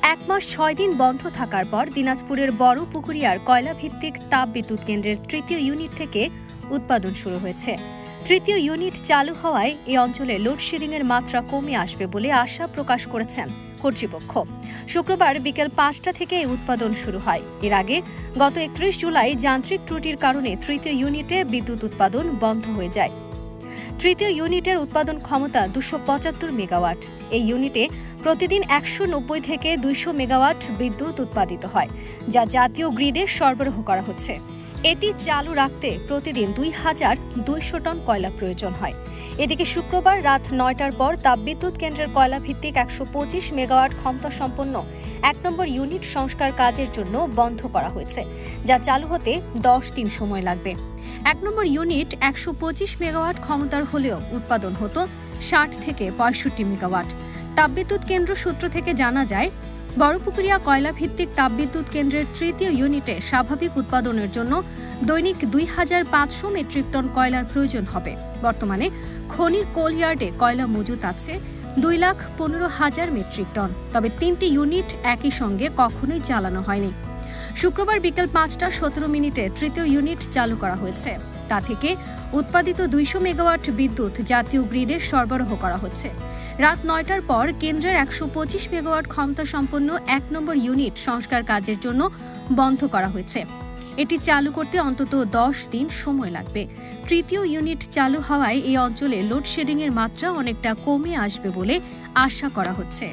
এক মাস ৬ দিন বন্ধ থাকার পর দিনাজপুরের বড়পুকুরিয়ার কয়লাভিত্তিক তাপবিদ্যুৎ কেন্দ্রের তৃতীয় ইউনিট থেকে উৎপাদন শুরু হয়েছে। তৃতীয় ইউনিট চালু হওয়ায় এই অঞ্চলে লোডশেডিংয়ের মাত্রা কমে আসবে বলে আশা প্রকাশ করেছেন কর্তৃপক্ষ। শুক্রবার বিকেল ৫টা থেকে এই উৎপাদন শুরু হয়। এর আগে গত ৩১ জুলাই যান্ত্রিক ত্রুটির কারণে তৃতীয় ইউনিটে বিদ্যুৎ উৎপাদন বন্ধ হয়ে যায়। তৃতীয় ইউনিটের উৎপাদন ক্ষমতা ২৭৫ মেগাওয়াট। এই ইউনিটে প্রতিদিন ১৯০ থেকে ২০০ মেগাওয়াট বিদ্যুৎ উৎপাদিত হয়, যা জাতীয় গ্রিডে সরবরাহ করা হচ্ছে। এটি চালু রাখতে প্রতিদিন ২,২০০ টন কয়লা প্রয়োজন হয়। এদিকে শুক্রবার রাত ৯টার পর তাপবিদ্যুৎ কেন্দ্রের কয়লাভিত্তিক ১২৫ মেগাওয়াট ক্ষমতাসম্পন্ন ১ নম্বর ইউনিট সংস্কার কাজের জন্য বন্ধ করা হয়েছে, যা চালু হতে ১০ দিন সময় লাগবে। ১ নম্বর ইউনিট ১২৫ মেগাওয়াট ক্ষমতার হলেও উৎপাদন হতো ৬০ থেকে ৬৫ মেগাওয়াট। তাপবিদ্যুৎ কেন্দ্র সূত্র থেকে জানা যায়, বড়পুকুরিয়া কয়লাভিত্তিক তাপবিদ্যুৎ কেন্দ্রের তৃতীয় ইউনিটে স্বাভাবিক উৎপাদনের জন্য দৈনিক ২,৫০০ মেট্রিক টন কয়লার প্রয়োজন হবে। বর্তমানে খনির কোল ইয়ার্ডে কয়লা মজুত আছে ২,১৫,০০০ মেট্রিক টন। তবে ৩টি ইউনিট একই সঙ্গে কখনোই চালানো হয়নি। শুক্রবার বিকেল ৫টা ১৭ মিনিটে তৃতীয় ইউনিট চালু করা হয়েছে। তা থেকে উৎপাদিত ২০০ মেগাওয়াট বিদ্যুৎ জাতীয় গ্রিডে সরবরাহ করা হচ্ছে। রাত ৯টার পর কেন্দ্রের ১২৫ মেগাওয়াট ক্ষমতাসম্পন্ন ১ নম্বর ইউনিট সংস্কার কাজের জন্য বন্ধ করা হয়েছে। এটি চালু করতে অন্তত ১০ দিন সময় লাগবে। তৃতীয় ইউনিট চালু হওয়ায় এই অঞ্চলে লোডশেডিংয়ের মাত্রা অনেকটা কমে আসবে বলে আশা করা হচ্ছে।